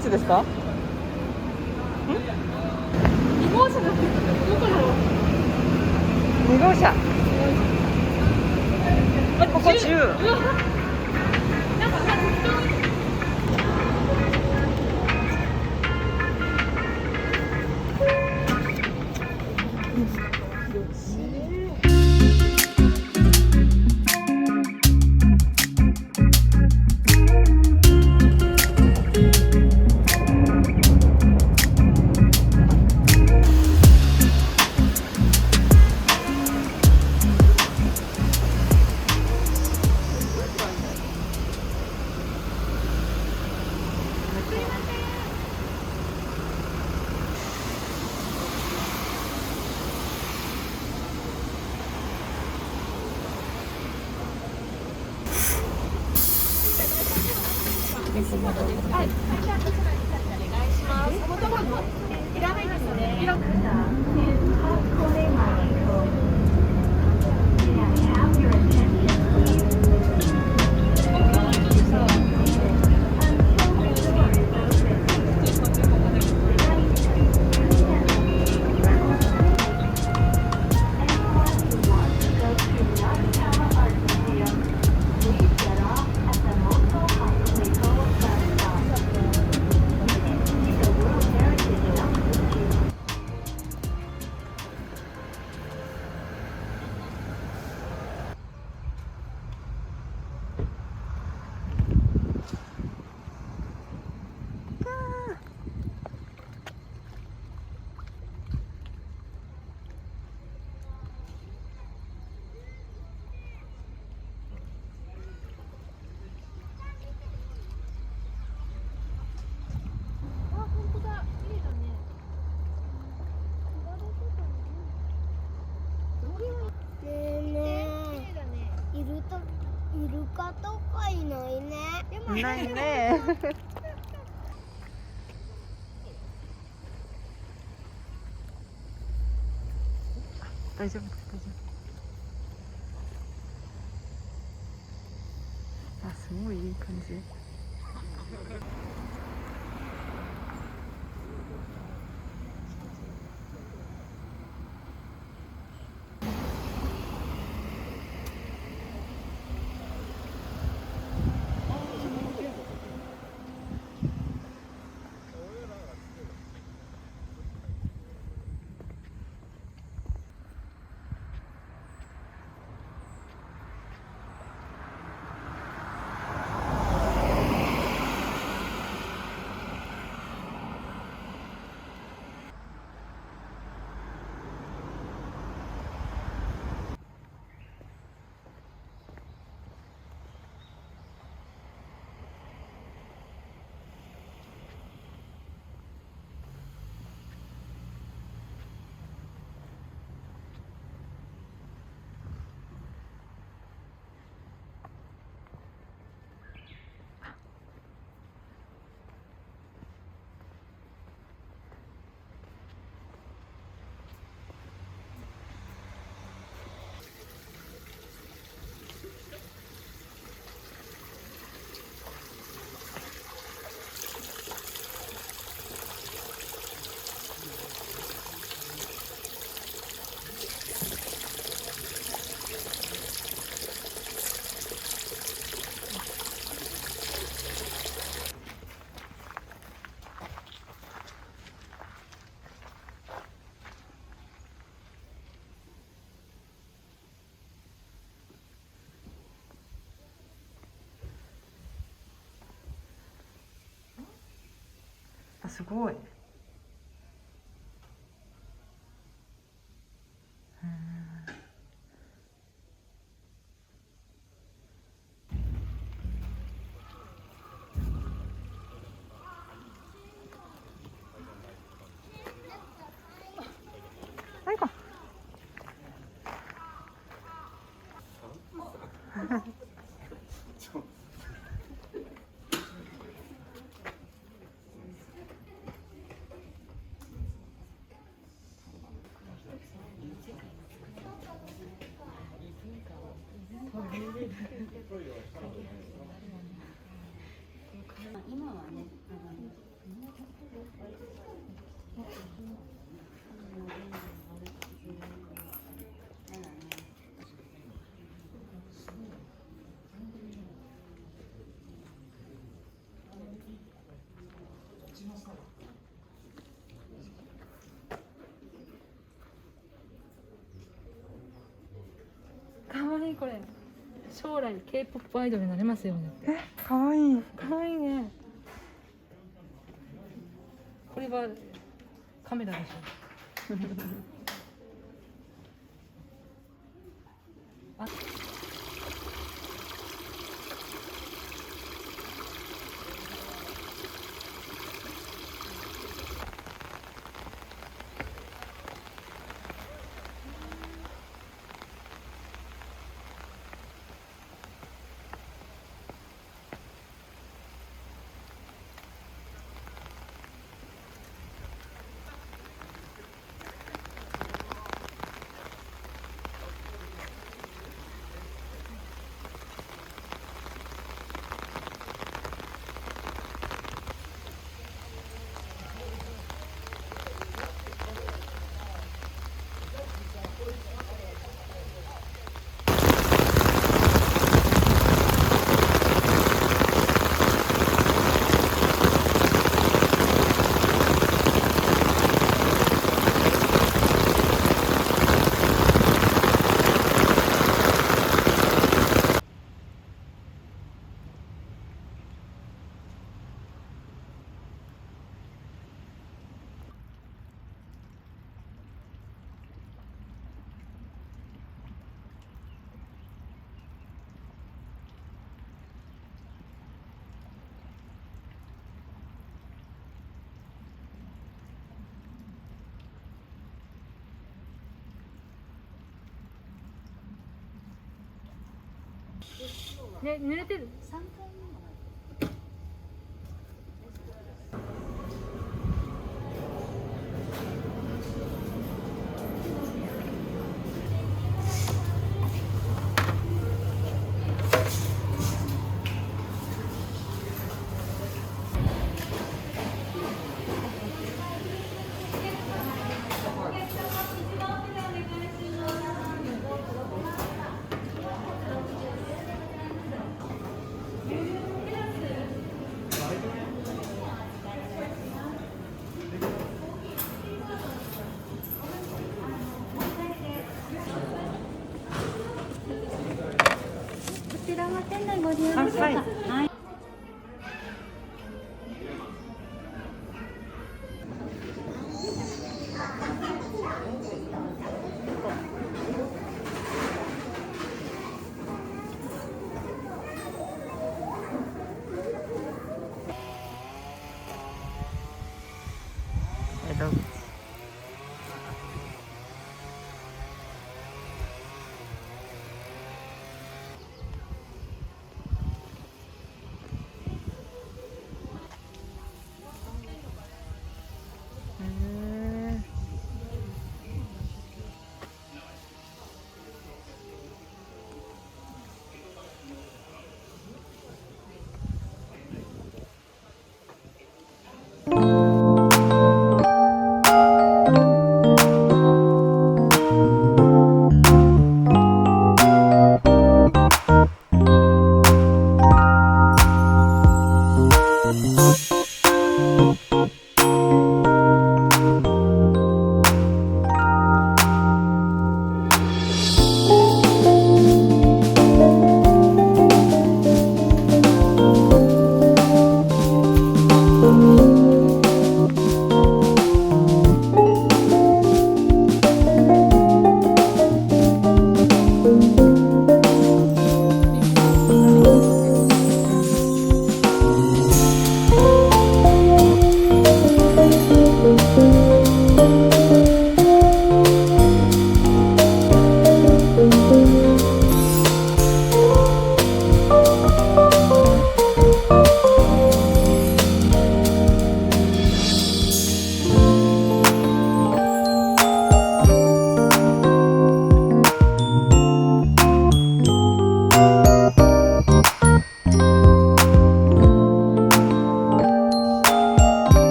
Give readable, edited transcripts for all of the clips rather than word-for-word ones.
っちですか？2号車だってどこだろう。2号車。ここ10。なんか適当に。はい。お願いします。いらないですね。イルカとかいないね。いないね。大丈夫、大丈夫。あ、すごいいい感じ。あ、すごい。はい、行こ今はね、これ将来 K-POP アイドルになれますよね。かわいい。かわいいね。これはカメラでしょ。あ、ね、濡れてる。こちらは店内ご利用でしょうか。はいはい。江戸口。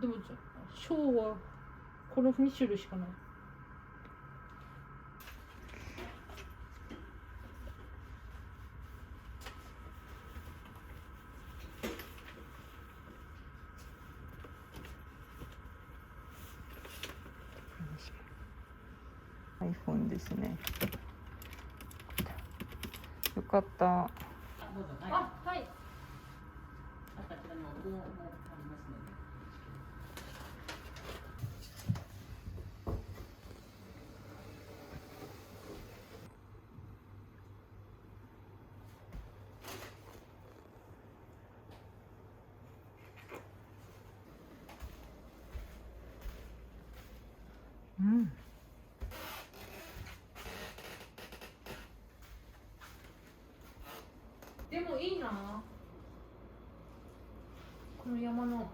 でも小はこの2種類しかない。iPhone ですね。よかった。あ、はい。うん。でもいいな。この山の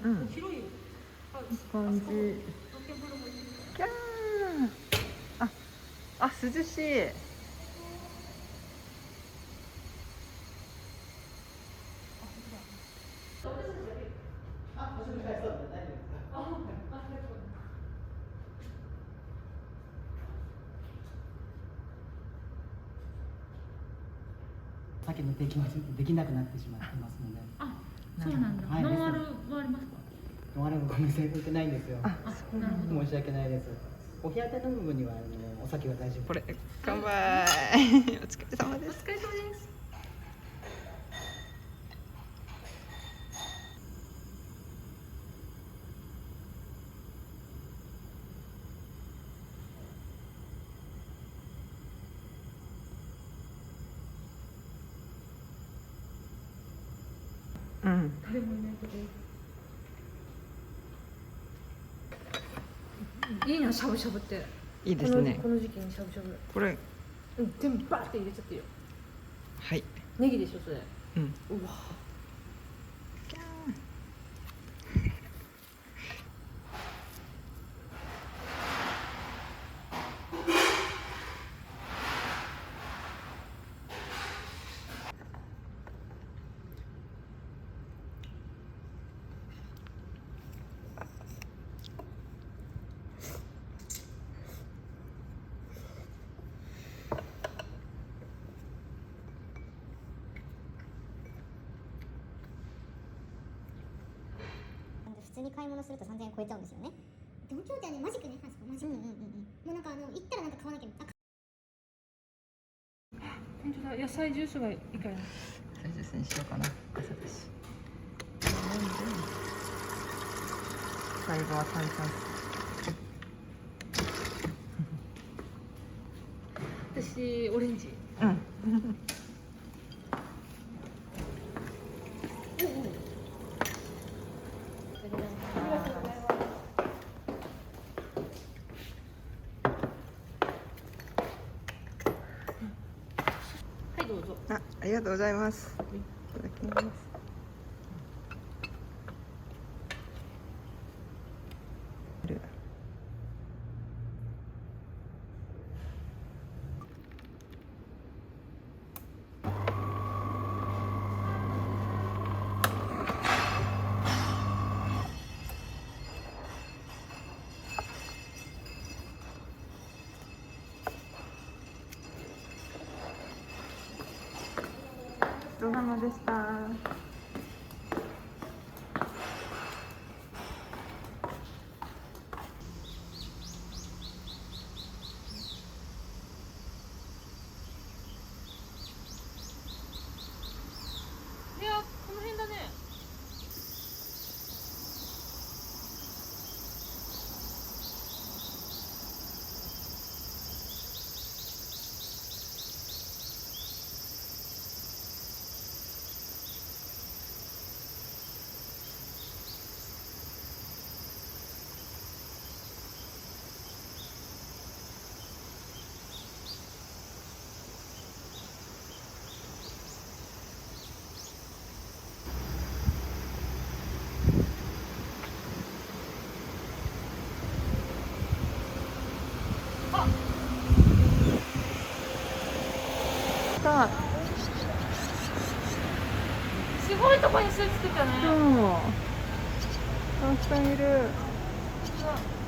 うん。広いよ。いい感じ。キャー。あ、涼しい。酒の提供はできなくなってしまってますので。あ、そうなんだ。はい、ノンアルはありますか？ノンアルごめんなさい、売ってないんですよ。あ、なるほど。申し訳ないです。お部屋で飲む分にはお酒は大丈夫。これ、乾杯。お疲れ様です。お疲れ様です。うん。誰もいないけど。いいな、しゃぶしゃぶって。いいですね。この時期にしゃぶしゃぶ。これ、うん、全部バーって入れちゃってよ。はい。ネギでしょそれ。うん。うわ。普通に買い物すると3000円超えちゃうんですよね。東京ってマジックね、あそこマジック。もうなんか行ったらなんか買わなきゃ。本当だ、野菜ジュースがいいから。大切にしようかな。朝だし。最後は炭酸水。私オレンジ。うん。はい、どうぞ。ありがとうございます。いただきます。ごちそうさまでした。いや、この辺だね。い。すごいとこに巣作ったね。そう。たくさんいる。うわ